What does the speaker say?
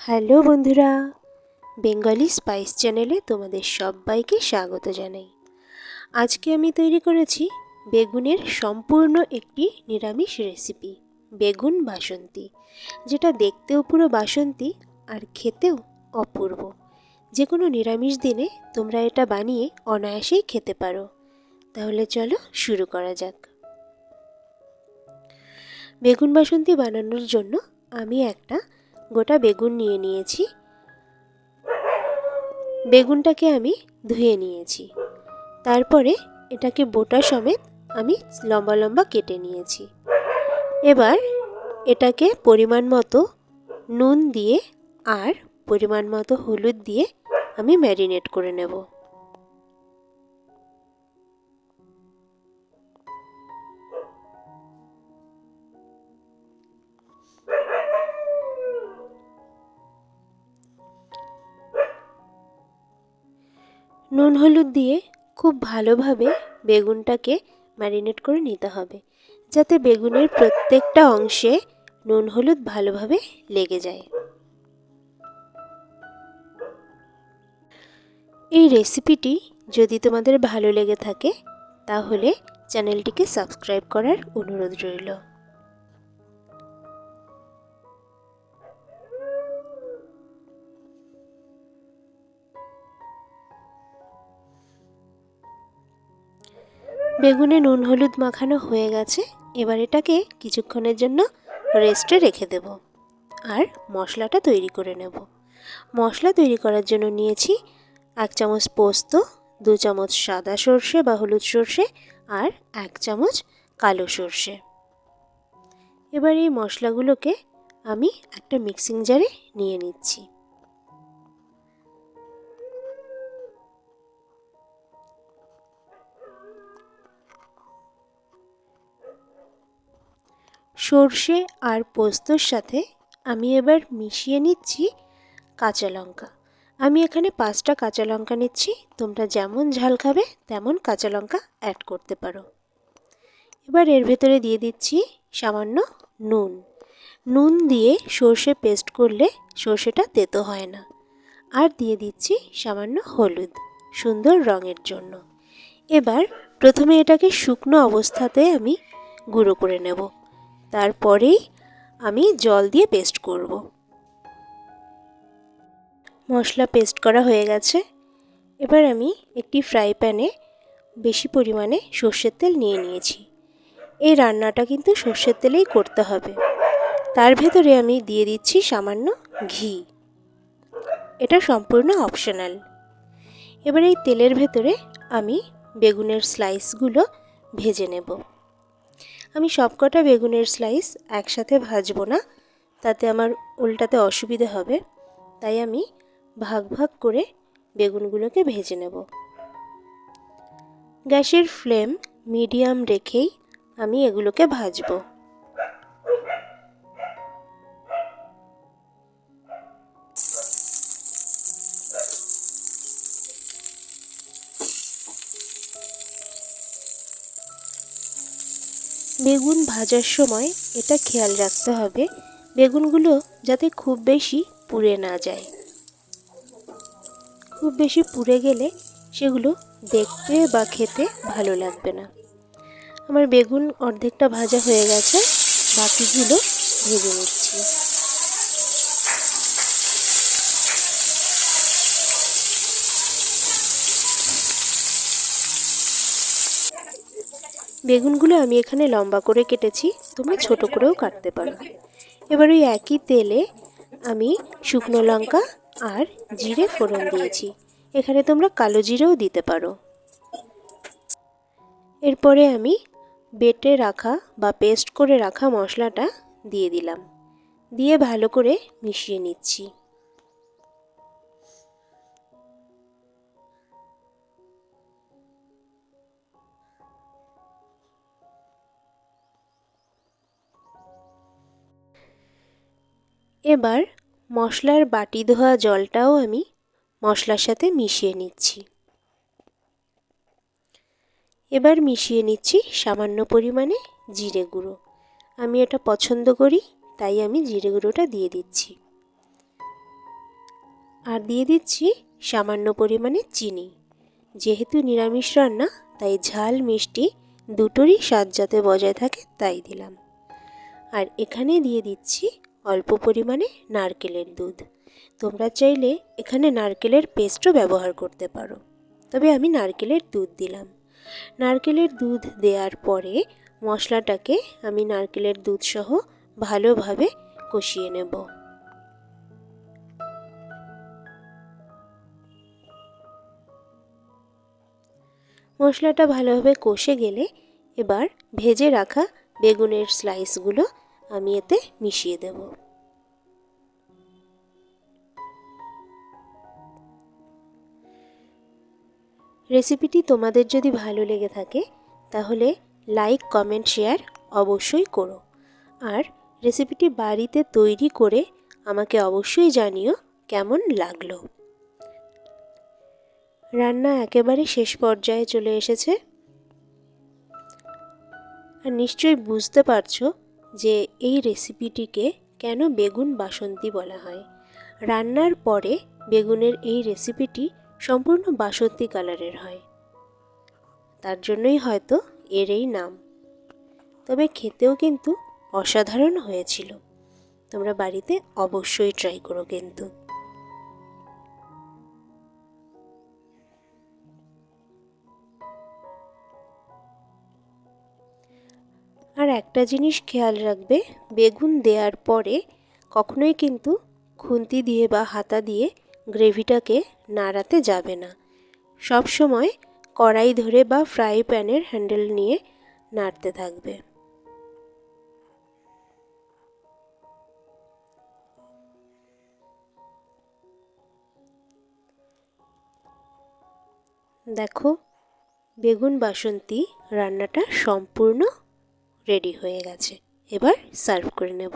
Hello বন্ধুরা, Bengali spice চ্যানেলে তোমাদের সবাইকে স্বাগত জানাই। আজকে আমি তৈরি করেছি বেগুনের সম্পূর্ণ একটি নিরামিষ রেসিপি, বেগুন বাসন্তী, যেটা দেখতেও পুরো বাসন্তী আর খেতেও অপূর্ব। যে কোনো নিরামিষ দিনে তোমরা এটা বানিয়ে অনায়াসেই খেতে পারো। তাহলে চলো শুরু করা যাক। বেগুন বাসন্তী বানানোর জন্য আমি একটা গোটা বেগুন নিয়ে নিয়েছি। বেগুনটাকে আমি ধুয়ে নিয়েছি, তারপরে এটাকে বোটা সমেত আমি লম্বা লম্বা কেটে নিয়েছি। এবার এটাকে পরিমাণ মতো নুন দিয়ে আর পরিমাণ মতো হলুদ দিয়ে আমি ম্যারিনেট করে নেব। নুন হলুদ দিয়ে খুব ভালোভাবে বেগুনটাকে ম্যারিনেট করে নিতে হবে, যাতে বেগুনের প্রত্যেকটা অংশে নুন হলুদ ভালোভাবে লেগে যায়। এই রেসিপিটি যদি তোমাদের ভালো লেগে থাকে তাহলে চ্যানেলটিকে সাবস্ক্রাইব করার অনুরোধ রইল। বেগুনে নুন হলুদ মাখানো হয়ে গেছে। এবার এটাকে কিছুক্ষণের জন্য রেস্টে রেখে দেব আর মশলাটা তৈরি করে নেব। মশলা তৈরি করার জন্য নিয়েছি 1 চামচ পোস্ত, 2 চামচ সাদা সর্ষে বা হলুদ সর্ষে আর 1 চামচ কালো সর্ষে। এবার এই মশলাগুলোকে আমি একটা মিক্সিং জারে নিয়ে নিচ্ছি। সর্ষে আর পোস্তর সাথে আমি এবার মিশিয়ে নিচ্ছি কাঁচা লঙ্কা। আমি এখানে 5টা কাঁচা লঙ্কা নিচ্ছি, তোমরা যেমন ঝাল খাবে তেমন কাঁচা লঙ্কা অ্যাড করতে পারো। এবার এর ভেতরে দিয়ে দিচ্ছি সামান্য নুন। নুন দিয়ে সর্ষে পেস্ট করলে সর্ষেটা তেতো হয় না। আর দিয়ে দিচ্ছি সামান্য হলুদ, সুন্দর রঙের জন্য। এবার প্রথমে এটাকে শুকনো অবস্থাতে আমি গুঁড়ো করে নেব, তারপরেই আমি জল দিয়ে পেস্ট করব। মশলা পেস্ট করা হয়ে গেছে। এবার আমি একটি ফ্রাই প্যানে বেশি পরিমাণে সর্ষের তেল নিয়ে নিয়েছি। এই রান্নাটা কিন্তু সর্ষের তেলেই করতে হবে। তার ভেতরে আমি দিয়ে দিচ্ছি সামান্য ঘি। এটা সম্পূর্ণ অপশনাল। এবার এই তেলের ভেতরে আমি বেগুনের স্লাইসগুলো ভেজে নেব। আমি সবকটা বেগুনের স্লাইস একসাথে ভাজবো না, তাতে আমার উল্টাতে অসুবিধে হবে। তাই আমি ভাগ ভাগ করে বেগুনগুলোকে ভেজে নেব। গ্যাসের ফ্লেম মিডিয়াম রেখেই আমি এগুলোকে ভাজবো। বেগুন ভাজার সময় এটা খেয়াল রাখতে হবে বেগুনগুলো যাতে খুব বেশি পুড়ে না যায়। খুব বেশি পুড়ে গেলে সেগুলো দেখতে বা খেতে ভালো লাগবে না। আমার বেগুন অর্ধেকটা ভাজা হয়ে গেছে, বাকিগুলো ভেজে নিচ্ছি। বেগুনগুলো আমি এখানে লম্বা করে কেটেছি, তোমরা ছোট করেও কাটতে পারো। এবার ওই একই তেলে আমি শুকনো লঙ্কা আর জিরে ফোড়ন দিয়েছি। এখানে তোমরা কালো জিরেও দিতে পারো। এরপরে আমি বেটে রাখা বা পেস্ট করে রাখা মশলাটা দিয়ে দিলাম, দিয়ে ভালো করে মিশিয়ে নিচ্ছি। এবার মশলার বাটি ধোয়া জলটাও আমি মশলার সাথে মিশিয়ে নিচ্ছি। এবার মিশিয়ে নিচ্ছি সামান্য পরিমাণে জিরে গুঁড়ো। আমি এটা পছন্দ করি, তাই আমি জিরে গুঁড়োটা দিয়ে দিচ্ছি। আর দিয়ে দিচ্ছি সামান্য পরিমাণে চিনি। যেহেতু নিরামিষ রান্না তাই ঝাল মিষ্টি দুটোরই স্বাদ যাতে বজায় থাকে তাই দিলাম। আর এখানে দিয়ে দিচ্ছি অল্প পরিমাণে নারকেলের দুধ। তোমরা চাইলে এখানে নারকেলের পেস্টও ব্যবহার করতে পারো, তবে আমি নারকেলের দুধ দিলাম। নারকেলের দুধ দেওয়ার পরে মশলাটাকে আমি নারকেলের দুধ সহ ভালোভাবে কষিয়ে নেব। মশলাটা ভালোভাবে কষে গেলে এবার ভেজে রাখা বেগুনের স্লাইসগুলো আমি এতে মিশিয়ে দেব। রেসিপিটি তোমাদের যদি ভালো লেগে থাকে তাহলে লাইক, কমেন্ট, শেয়ার অবশ্যই করো। আর রেসিপিটি বাড়িতে তৈরি করে আমাকে অবশ্যই জানিও কেমন লাগলো। রান্না একেবারে শেষ পর্যায়ে চলে এসেছে। আর নিশ্চয়ই বুঝতে পারছো যে এই রেসিপিটিকে কেন বেগুন বাসন্তী বলা হয়। রান্নার পরে বেগুনের এই রেসিপিটি সম্পূর্ণ বাসন্তী কালারের হয়, তার জন্যই হয়তো এর এই নাম। তবে খেতেও কিন্তু অসাধারণ হয়েছিল। তোমরা বাড়িতে অবশ্যই ট্রাই করো কিন্তু। আর একটা জিনিস খেয়াল রাখবে, বেগুন দেওয়ার পরে কখনোই কিন্তু খুন্তি দিয়ে বা হাতা দিয়ে গ্রেভিটাকে নাড়াতে যাবে না। সব সময় কড়াই ধরে বা ফ্রাই প্যানের হ্যান্ডেল নিয়ে নাড়তে থাকবে। দেখো, বেগুন বাসন্তী রান্নাটা সম্পূর্ণ রেডি হয়ে গেছে। এবার সার্ভ করে নেব।